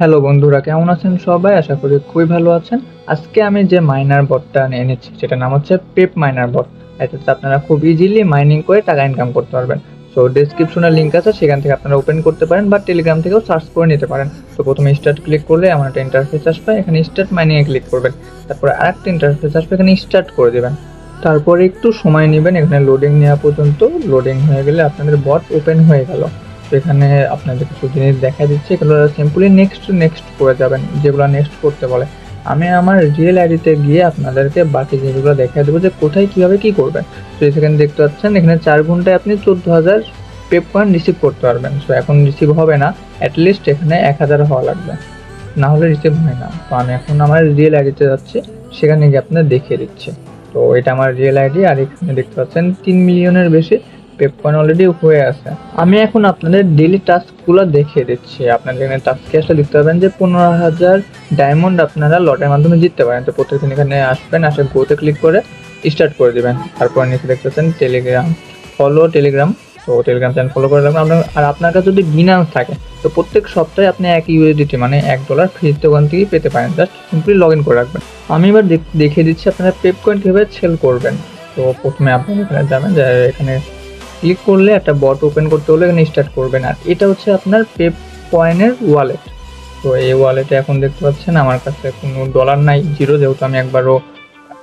Hello বন্ধুরা, কেমন আছেন সবাই? আশা করি খুবই ভালো আছেন। আজকে আমি যে মাইনার বটটা নিয়ে নিচ্ছি সেটার নাম হচ্ছে পেপ মাইনার বট। এটাতে আপনারা খুব ইজিলি মাইনিং করে টাকা ইনকাম করতে পারবেন। সো ডেসক্রিপশনে লিঙ্ক আছে, সেখান থেকে আপনারা ওপেন করতে পারেন বা টেলিগ্রাম থেকেও সার্চ করে নিতে পারেন। তো প্রথমে স্টার্ট ক্লিক করলে এমন একটা ইন্টারফেস আসবে, এখানে স্টার্ট মাইনিংয়ে ক্লিক করবেন। তারপরে আরেকটা ইন্টারফেস আসবে, এখানে স্টার্ট করে দেবেন। তারপরে একটু সময় নেবেন, এখানে লোডিং নেওয়া পর্যন্ত। লোডিং হয়ে গেলে আপনাদের বট ওপেন হয়ে গেল। তো এখানে আপনাদের কিছু জিনিস দেখা দিচ্ছে, এগুলো সিম্পলি নেক্সট নেক্সট করে যাবেন, যেগুলো নেক্সট করতে বলে। আমি আমার রিয়েল আইডিতে গিয়ে আপনাদেরকে বাকি জিনিসগুলো দেখা দেবো যে কোথায় কীভাবে কী করবেন। তো সেখানে দেখতে পাচ্ছেন এখানে 4 ঘন্টায় আপনি 14,000 পেপ পয়েন্ট রিসিভ করতে পারবেন। সো এখন রিসিভ হবে না, অ্যাটলিস্ট এখানে 1,000 হওয়া লাগবে, না হলে রিসিভ হয় না। তো আমি এখন আমার রিয়েল আইডিতে যাচ্ছি, সেখানে গিয়ে আপনাদের দেখিয়ে দিচ্ছি। তো এটা আমার রিয়েল আইডি, আর এখানে দেখতে পাচ্ছেন 3 মিলিয়নের বেশি পেপ পয়েন্ট অলরেডি হয়ে আছে। আমি এখন আপনাদের ডেইলি টাস্কগুলো দেখিয়ে দিচ্ছি। আপনাদের এখানে টাস্কে আসলে দেখতে পাবেন যে 15,000 ডায়মন্ড আপনারা লটের মাধ্যমে জিততে পারেন। তো প্রত্যেকদিন এখানে আসবেন, আসে গোতে ক্লিক করে স্টার্ট করে দিবেন। তারপর নিচে দেখতে পাচ্ছেন টেলিগ্রাম, ফলো টেলিগ্রাম। তো টেলিগ্রাম চ্যানেল ফলো করে রাখবেন আপনার। আর আপনার কাছে যদি বিনান্স থাকে তো প্রত্যেক সপ্তাহে আপনি $1 মানে $1 ফ্রিতে ওখান থেকেই পেতে পারেন। জাস্ট সিম্পলি লগ ইন করে রাখবেন। আমি এবার দেখিয়ে দিচ্ছি আপনারা পেপ কয়েন কীভাবে সেল করবেন। তো প্রথমে আপনি এখানে যাবেন, যে এখানে ক্লিক করলে একটা বট ওপেন করতে হলে এখানে স্টার্ট করবেন। আর এটা হচ্ছে আপনার পেপ কয়েনের ওয়ালেট। তো এই ওয়ালেটে এখন দেখতে পাচ্ছেন আমার কাছে কোনো ডলার নাই, জিরো, যেহেতু আমি একবারও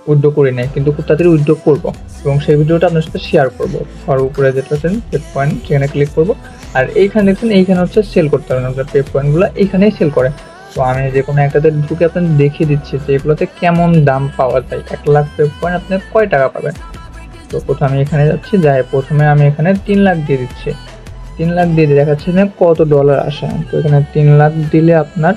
উইথড্র করি নাই, কিন্তু খুব তাড়াতাড়ি উইথড্র করবো এবং সেই ভিডিওটা আপনার সাথে শেয়ার করবো। আর উপরে যেটা আছেন পেপ পয়েন্ট, সেখানে ক্লিক করবো। আর এইখানে দেখছেন, এইখানে হচ্ছে সেল করতে পারেন আপনার পেপ পয়েন্টগুলো, এইখানেই সেল করে। তো আমি যে কোনো একটাতে ঢুকে আপনাদের দেখিয়ে দিচ্ছি যে এগুলোতে কেমন দাম পাওয়া যায়। 1 লাখ পেপ পয়েন্ট আপনি কয় টাকা পাবেন। তো প্রথমে আমি এখানে যাচ্ছি, যাই প্রথমে আমি এখানে 3 লাখ দিয়ে দিচ্ছি। 3 লাখ দিয়ে দেখাচ্ছে না কত ডলার আসে। তো এখানে 3 লাখ দিলে আপনার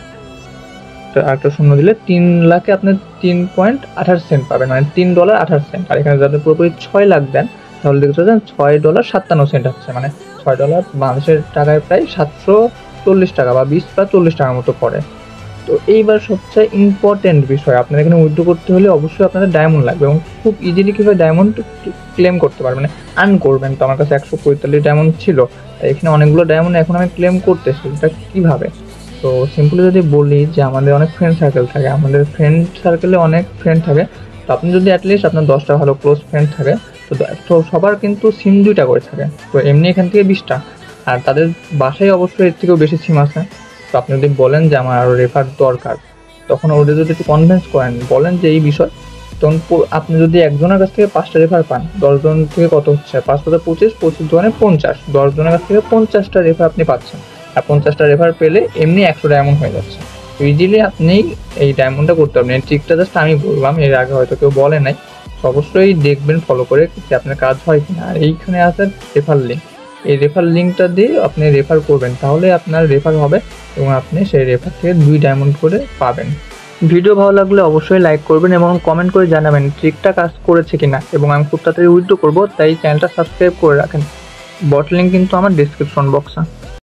একটা শূন্য দিলে 3 লাখে আপনি 3.28 সেন্ট পাবেন, মানে $3.28। আর এখানে যদি পুরোপুরি 6 লাখ দেন তাহলে দেখতে পাচ্ছেন $6.57 হচ্ছে, মানে $6 বাংলাদেশের টাকায় প্রায় 740 টাকা বা 20 বা 40 টাকার মতো পড়ে। তো এইবার সবচেয়ে ইম্পর্টেন্ট বিষয়, আপনাদের এখানে উইথড্র করতে হলে অবশ্যই আপনাদের ডায়মন্ড লাগবে এবং খুব ইজিলি কীভাবে ডায়মন্ড ক্লেম করতে পারবেন, মানে আর্ন করবেন। তো আমার কাছে 145 ডায়মন্ড ছিল, এখানে অনেকগুলো ডায়মন্ড এখন আমি ক্লেম করতেছি। এটা কীভাবে? তো সিম্পলি যদি বলি যে আমাদের অনেক ফ্রেন্ড সার্কেল থাকে, আমাদের ফ্রেন্ড সার্কেলে অনেক ফ্রেন্ড থাকে। তো আপনি যদি অ্যাটলিস্ট আপনার 10টা ভালো ক্লোজ ফ্রেন্ড থাকে, তো সবার কিন্তু সিম 2টা করে থাকে। তো এমনি এখান থেকে 20টা, আর তাদের বাসায় অবশ্যই এর থেকেও বেশি সিম আছে। তো আপনি যদি বলেন যে আমার আরও রেফার দরকার, তখন ওদের যদি একটু কনভিন্স করেন, বলেন যে এই বিষয়, তখন আপনি যদি একজনের কাছ থেকে 5টা রেফার পান, 10 জন থেকে কত হচ্ছে, 5 × 25, 25 জনে 50, 10 জনের কাছ থেকে 50টা রেফার আপনি পাচ্ছেন। আর 50টা রেফার পেলে এমনি 100 ডায়মন্ড হয়ে যাচ্ছে। তো ইজিলি আপনি এই ডায়মন্ডটা করতে পারবেন। এই ট্রিকটা জাস্ট আমি বললাম, এর আগে হয়তো কেউ বলে নাই। তো অবশ্যই দেখবেন ফলো করে যে আপনার কাজ হয় কিনা। আর এইখানে আছে রেফার লিঙ্ক, এই রেফার লিঙ্কটা দিয়ে আপনি রেফার করবেন, তাহলে আপনার রেফার হবে এবং আপনি সেই রেফার থেকে 2 ডায়মন্ড করে পাবেন। ভিডিও ভালো লাগলে অবশ্যই লাইক করবেন এবং কমেন্ট করে জানাবেন ট্রিকটা কাজ করেছে কিনা, এবং আমি খুব তাড়াতাড়ি উইথড্র করবো, তাই চ্যানেলটা সাবস্ক্রাইব করে রাখেন। বট লিঙ্ক কিন্তু আমার ডিসক্রিপশন বক্সে।